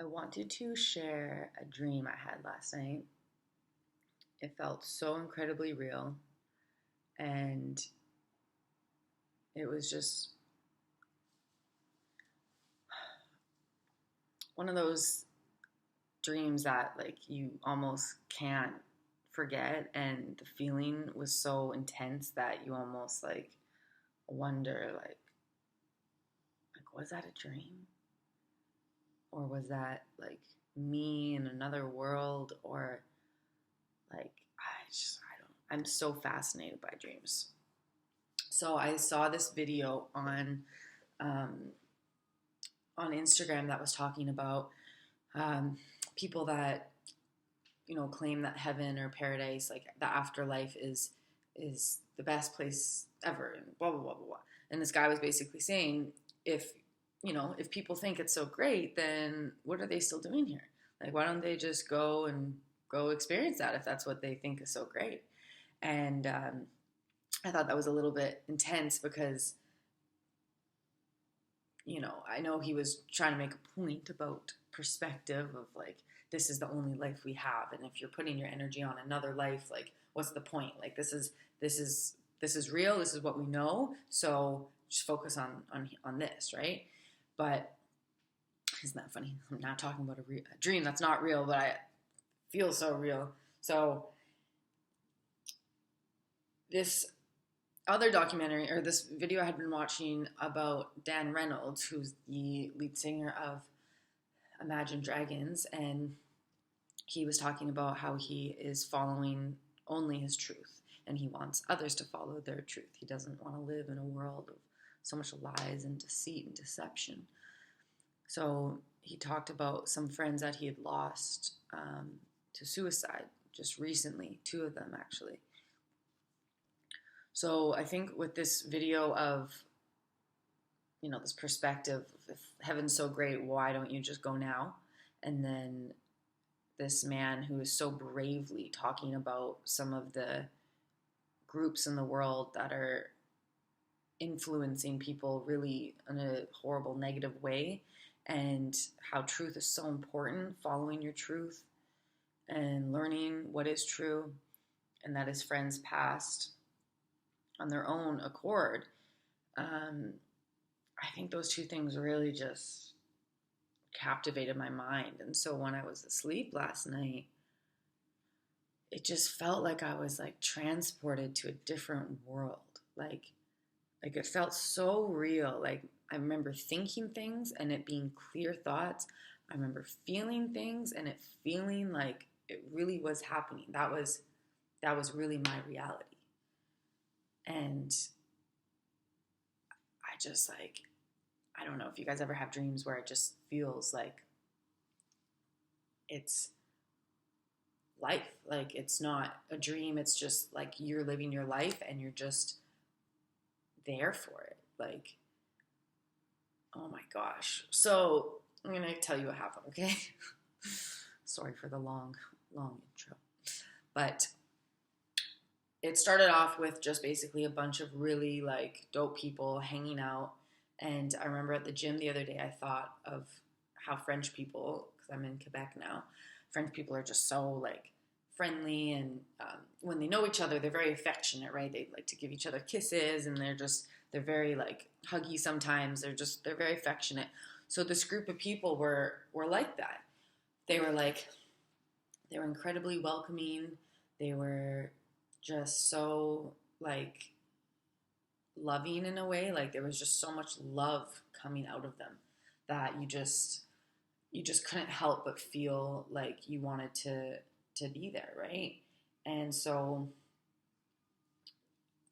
I wanted to share a dream I had last night. It felt so incredibly real, and it was just one of those dreams that you almost can't forget, and the feeling was so intense that you almost wonder was that a dream, or was that me in another world, or I don't, I'm so fascinated by dreams. So I saw this video um, on Instagram that was talking about um, people that claim that heaven or paradise, like the afterlife, is the best place ever, and blah blah blah blah blah. And this guy was basically saying, if people think it's so great, then what are they still doing here? Like, why don't they just go experience that if that's what they think is so great? And I thought that was a little bit intense because I know he was trying to make a point about perspective of this is the only life we have, and if you're putting your energy on another life, what's the point? This is real. This is what we know. So just focus on this, right? But isn't that funny? I'm not talking about a dream that's not real, but I feel so real. So this other documentary, or this video I had been watching about Dan Reynolds, who's the lead singer of Imagine Dragons, and he was talking about how he is following only his truth, and he wants others to follow their truth. He doesn't want to live in a world of so much lies and deceit and deception. So he talked about some friends that he had lost to suicide just recently, two of them actually. So I think with this video of, this perspective, if heaven's so great, why don't you just go now? And then this man who is so bravely talking about some of the groups in the world that are influencing people really in a horrible, negative way, and how truth is so important, following your truth and learning what is true, and that his friends passed on their own accord. I think those two things really just captivated my mind. And so when I was asleep last night, it just felt like I was transported to a different world. It felt so real. I remember thinking things and it being clear thoughts. I remember feeling things and it feeling like it really was happening. That was really my reality. And I just I don't know if you guys ever have dreams where it just feels like it's life. It's not a dream. It's just you're living your life and you're just there for it. Oh my gosh. So I'm going to tell you what happened, okay? Sorry for the long intro. But it started off with just basically a bunch of really dope people hanging out. And I remember at the gym the other day, I thought of how French people, because I'm in Quebec now, French people are just so friendly, and when they know each other, they're very affectionate, right? They like to give each other kisses, and they're very huggy sometimes. They're very affectionate. So this group of people were like that. They were they were incredibly welcoming. They were just so loving in a way. There was just so much love coming out of them that you just couldn't help but feel like you wanted to be there, right? And so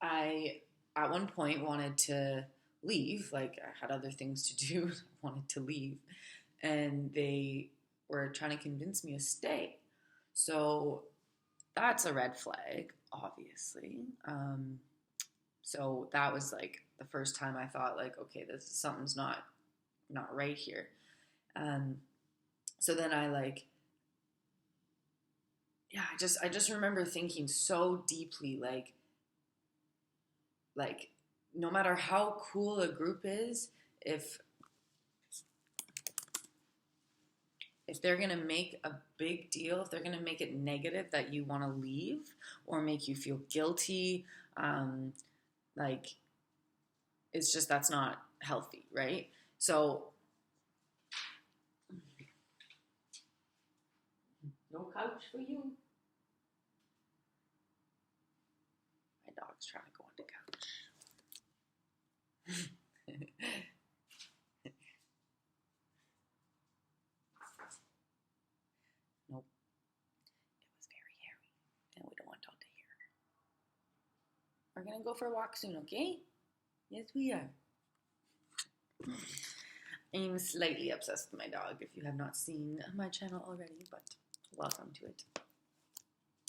I at one point wanted to leave. I had other things to do. I wanted to leave, and they were trying to convince me to stay. So that's a red flag, obviously. So that was the first time I thought okay, this something's not right here. So then I just remember thinking so deeply no matter how cool a group is, if if they're going to make a big deal, if they're going to make it negative that you want to leave or make you feel guilty, like it's just, that's not healthy, right? So no couch for you. My dog's trying to go on the couch. Nope. It was very hairy, and we don't want dog to hear. We're gonna go for a walk soon, okay? Yes, we are. I'm slightly obsessed with my dog, if you have not seen my channel already, but welcome to it.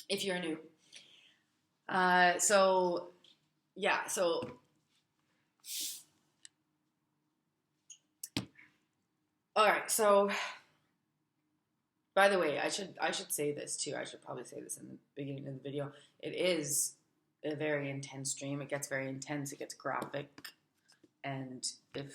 If you're new. So all right, so by the way, I should say this too. I should probably say this in the beginning of the video. It is a very intense stream. It gets very intense. It gets graphic. And if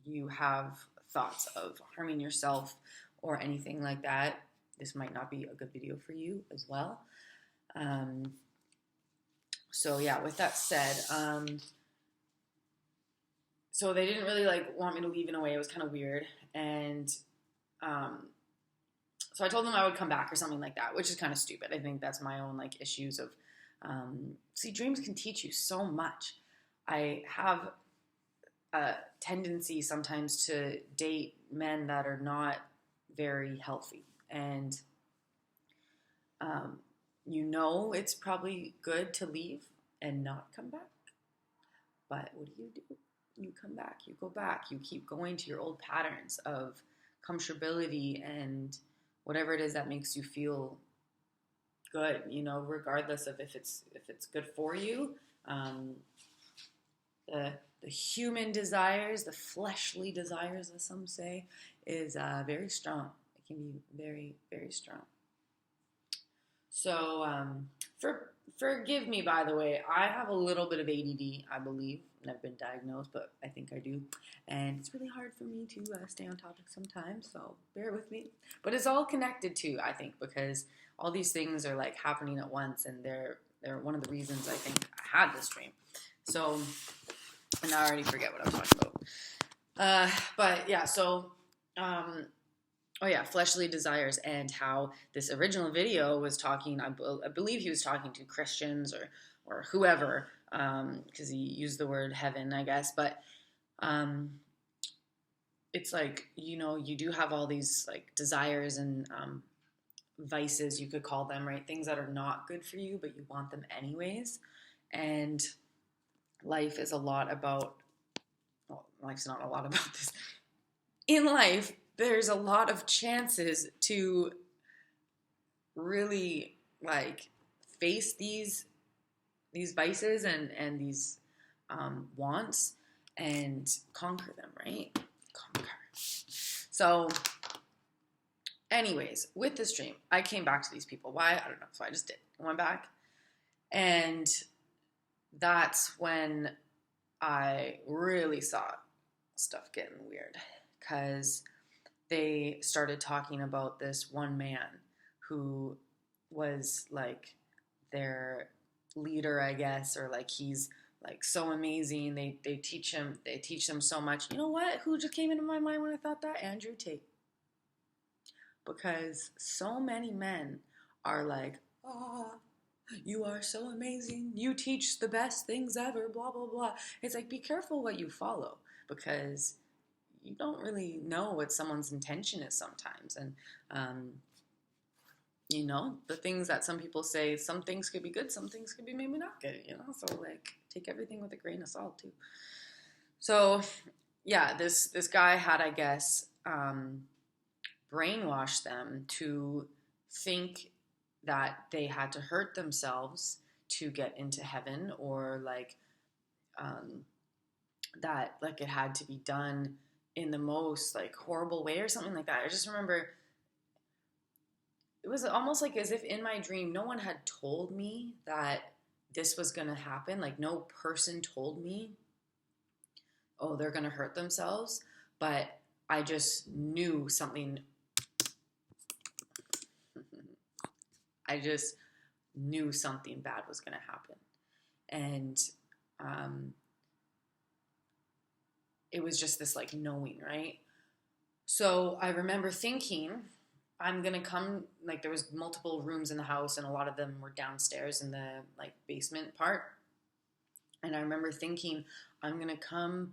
you have thoughts of harming yourself or anything like that, this might not be a good video for you as well. So yeah, with that said, so they didn't really want me to leave in a way. It was kind of weird. And so I told them I would come back or something like that, which is kind of stupid. I think that's my own issues of, see, dreams can teach you so much. I have a tendency sometimes to date men that are not very healthy. And, it's probably good to leave and not come back. But what do? You come back, you go back, you keep going to your old patterns of comfortability and whatever it is that makes you feel good, regardless of if it's good for you. The human desires, the fleshly desires, as some say, is very strong. It can be very, very strong. So, forgive me, by the way, I have a little bit of ADD, I believe. I've been diagnosed, but I think I do. And it's really hard for me to stay on topic sometimes, so bear with me. But it's all connected too, I think, because all these things are happening at once, and they're one of the reasons I think I had this dream. So, and I already forget what I was talking about. But yeah, so, fleshly desires, and how this original video was talking, I believe he was talking to Christians or whoever, because he used the word heaven, I guess, but it's you do have all these desires and vices, you could call them, right? Things that are not good for you, but you want them anyways. And life is a lot about, well, life's not a lot about this. In life, there's a lot of chances to really face these vices and these wants and conquer them, right? Conquer. So anyways, with this dream, I came back to these people. Why? I don't know. So I just did. I went back. And that's when I really saw stuff getting weird. Because they started talking about this one man who was their leader, I guess, or he's so amazing. They teach them so much. You know what? Who just came into my mind when I thought that? Andrew Tate. Because so many men are you are so amazing. You teach the best things ever, blah, blah, blah. It's be careful what you follow, because you don't really know what someone's intention is sometimes. And, the things that some people say, some things could be good, some things could be maybe not good, So, take everything with a grain of salt, too. So, yeah, this guy had, I guess, brainwashed them to think that they had to hurt themselves to get into heaven, or, that, it had to be done in the most horrible way or something like that. I just remember it was almost as if in my dream no one had told me that this was going to happen. No person told me, oh, they're going to hurt themselves, but I just knew something I just knew something bad was going to happen. And it was just this like knowing, right? So I remember thinking, I'm going to come, like there was multiple rooms in the house and a lot of them were downstairs in the like basement part. And I remember thinking, I'm going to come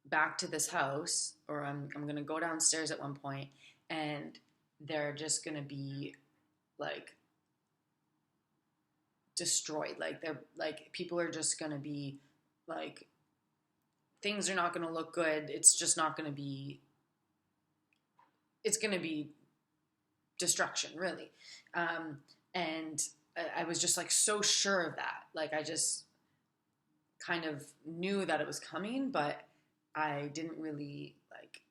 back to this house, or I'm going to go downstairs at one point, and they're just going to be like destroyed. Like they're like, people are just going to be like, things are not going to look good. It's just not going to be, it's going to be destruction, really. And I was just like so sure of that. Like I just kind of knew that it was coming, but I didn't really like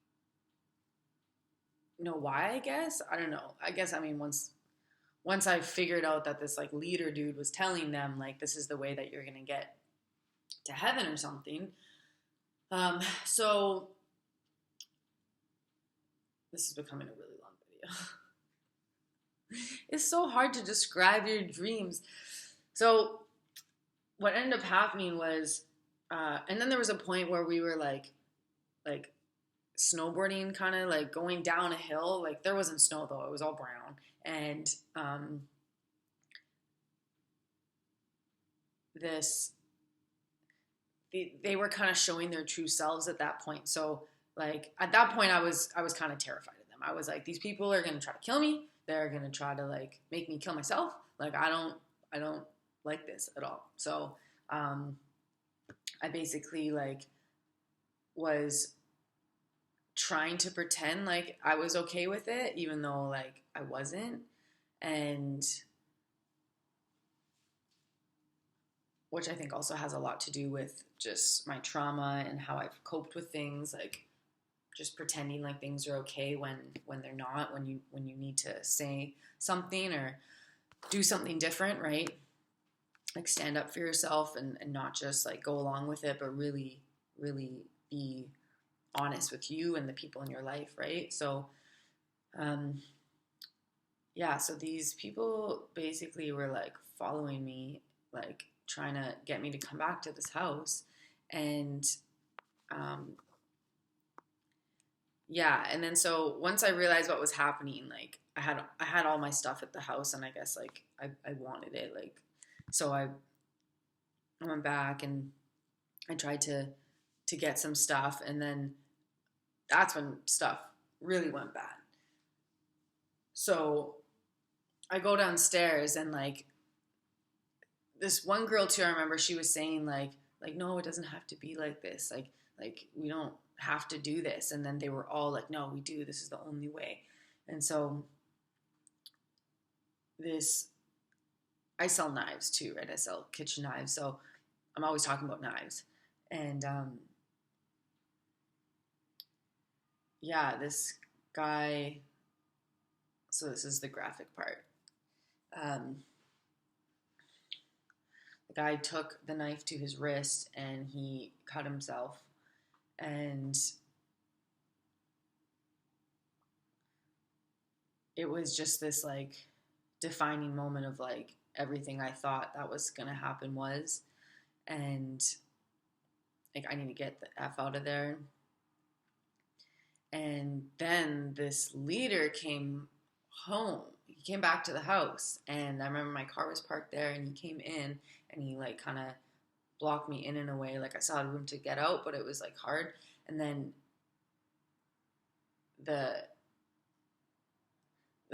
know why, I guess. I don't know. I guess, I mean, once I figured out that this like leader dude was telling them like, this is the way that you're going to get to heaven or something. So this is becoming a really long video. It's so hard to describe your dreams. So what ended up happening was, and then there was a point where we were like snowboarding, kind of like going down a hill. Like there wasn't snow though, it was all brown. And they were kind of showing their true selves at that point. So like at that point I was kind of terrified of them. I was like, these people are going to try to kill me. They're going to try to like make me kill myself. Like I don't like this at all. So I basically like was trying to pretend like I was okay with it, even though like I wasn't. And which I think also has a lot to do with just my trauma and how I've coped with things, like just pretending like things are okay when they're not, when you need to say something or do something different, right? Like stand up for yourself and not just like go along with it, but really, really be honest with you and the people in your life, right? So, yeah, so these people basically were like following me, like trying to get me to come back to this house. And yeah, and then so once I realized what was happening, like I had all my stuff at the house, and I guess like I wanted it, like so I went back and I tried to get some stuff, and then that's when stuff really went bad. So I go downstairs, and like this one girl too, I remember she was saying like no, it doesn't have to be like this, like we don't have to do this. And then they were all like, no, we do, this is the only way. And so I sell knives too, right? I sell kitchen knives, so I'm always talking about knives. And yeah, this guy, so this is the graphic part. The guy took the knife to his wrist and he cut himself. And it was just this like defining moment of like everything I thought that was going to happen was. And like, I need to get the F out of there. And then this leader came home. He came back to the house, and I remember my car was parked there, and he came in and he like kind of blocked me in a way. Like I saw a room to get out, but it was like hard. And then the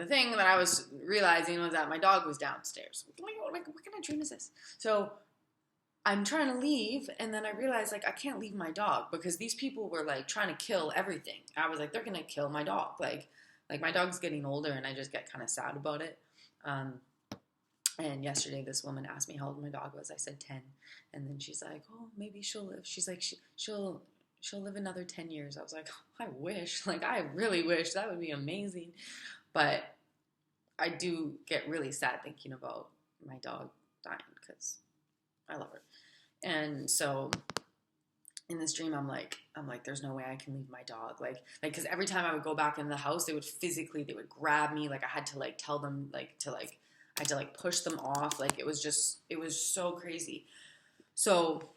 thing that I was realizing was that my dog was downstairs. What kind of dream is this? So I'm trying to leave, and then I realized like I can't leave my dog because these people were like trying to kill everything. I was like, they're gonna kill my dog. Like my dog's getting older, and I just get kind of sad about it. And yesterday, this woman asked me how old my dog was. I said 10, and then she's like, "Oh, maybe she'll live." She's like, "She'll live another 10 years." I was like, oh, "I wish. Like, I really wish. That would be amazing." But I do get really sad thinking about my dog dying because I love her. And so in this dream, I'm like, there's no way I can leave my dog. Like, because every time I would go back in the house, they would grab me. Like I had to like tell them like to like, I had to like push them off. Like it was so crazy. So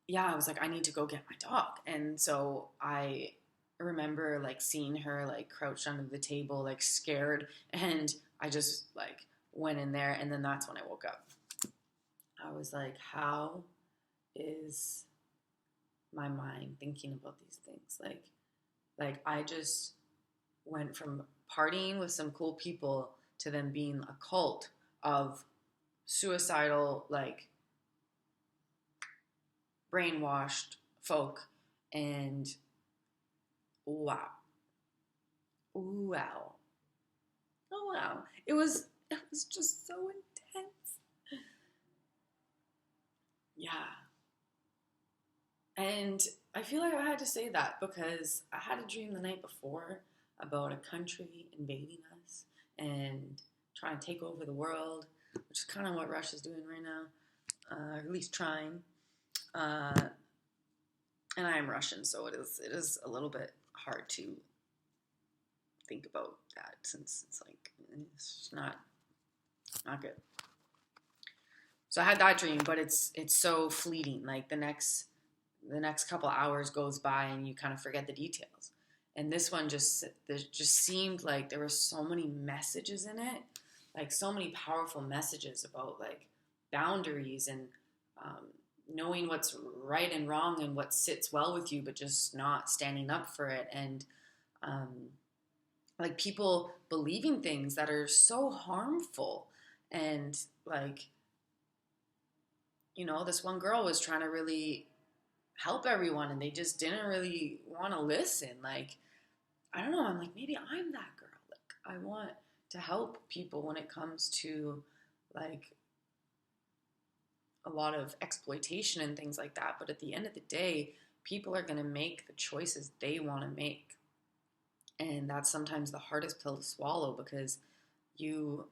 yeah, I was like, I need to go get my dog. And so I remember like seeing her like crouched under the table, like scared. And I just like went in there. And then that's when I woke up. I was like, how is my mind thinking about these things? Like I just went from partying with some cool people to then being a cult of suicidal, like brainwashed folk. And wow. Wow. Oh wow. It was just so intense. Yeah. And I feel like I had to say that because I had a dream the night before about a country invading us and trying to take over the world, which is kind of what Russia's doing right now, or at least trying. Uh, and I am Russian, so it is a little bit hard to think about that since it's like it's not good. So I had that dream, but it's so fleeting. Like the next couple hours goes by and you kind of forget the details. And this one just seemed like there were so many messages in it, like so many powerful messages about like boundaries and um, knowing what's right and wrong and what sits well with you, but just not standing up for it. And um, like people believing things that are so harmful. And like, this one girl was trying to really help everyone and they just didn't really want to listen. Like, I don't know, I'm like, maybe I'm that girl. Like, I want to help people when it comes to like a lot of exploitation and things like that. But at the end of the day, people are going to make the choices they want to make. And that's sometimes the hardest pill to swallow because you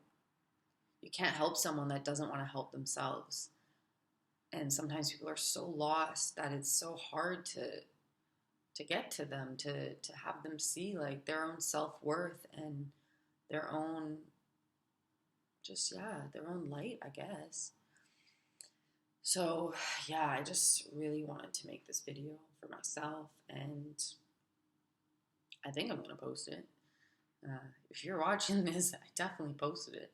can't help someone that doesn't want to help themselves. And sometimes people are so lost that it's so hard to get to them, to have them see like their own self-worth and their own their own light, I guess. So yeah, I just really wanted to make this video for myself, and I think I'm gonna post it. If you're watching this, I definitely posted it.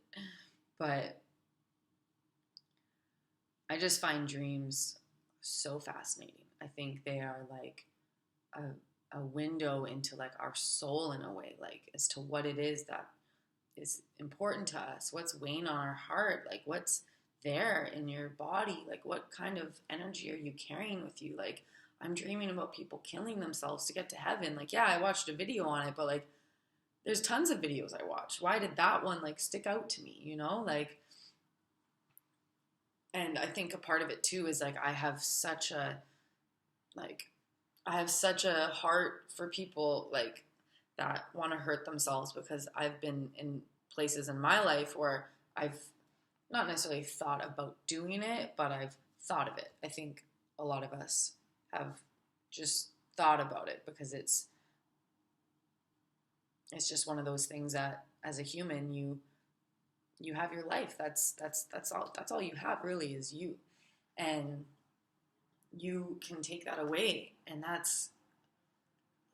But I just find dreams so fascinating. I think they are like a window into like our soul in a way, like as to what it is that is important to us, what's weighing on our heart, like what's there in your body, like what kind of energy are you carrying with you. Like I'm dreaming about people killing themselves to get to heaven. Like, yeah, I watched a video on it, but like there's tons of videos I watched. Why did that one like stick out to me, like, and I think a part of it too is like I have such a heart for people like that want to hurt themselves, because I've been in places in my life where I've not necessarily thought about doing it, but I've thought of it. I think a lot of us have just thought about it because it's just one of those things that as a human you have your life. That's all you have really is you. And you can take that away, and that's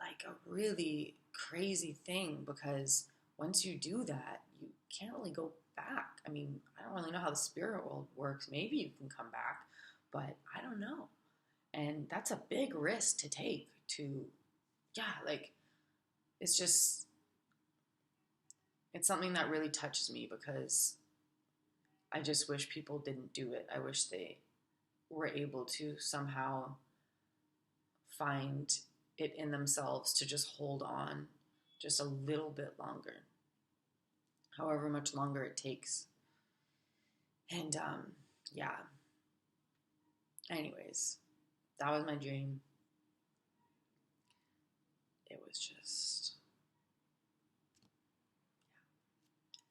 like a really crazy thing, because once you do that, you can't really go back. I mean, I don't really know how the spirit world works. Maybe you can come back, but I don't know. And that's a big risk to take to, yeah, like, it's just, it's something that really touches me, because I just wish people didn't do it. I wish they were able to somehow find it in themselves to just hold on just a little bit longer, however much longer it takes. And yeah, anyways, that was my dream. It was just,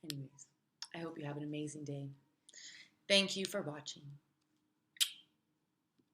anyways, I hope you have an amazing day. Thank you for watching.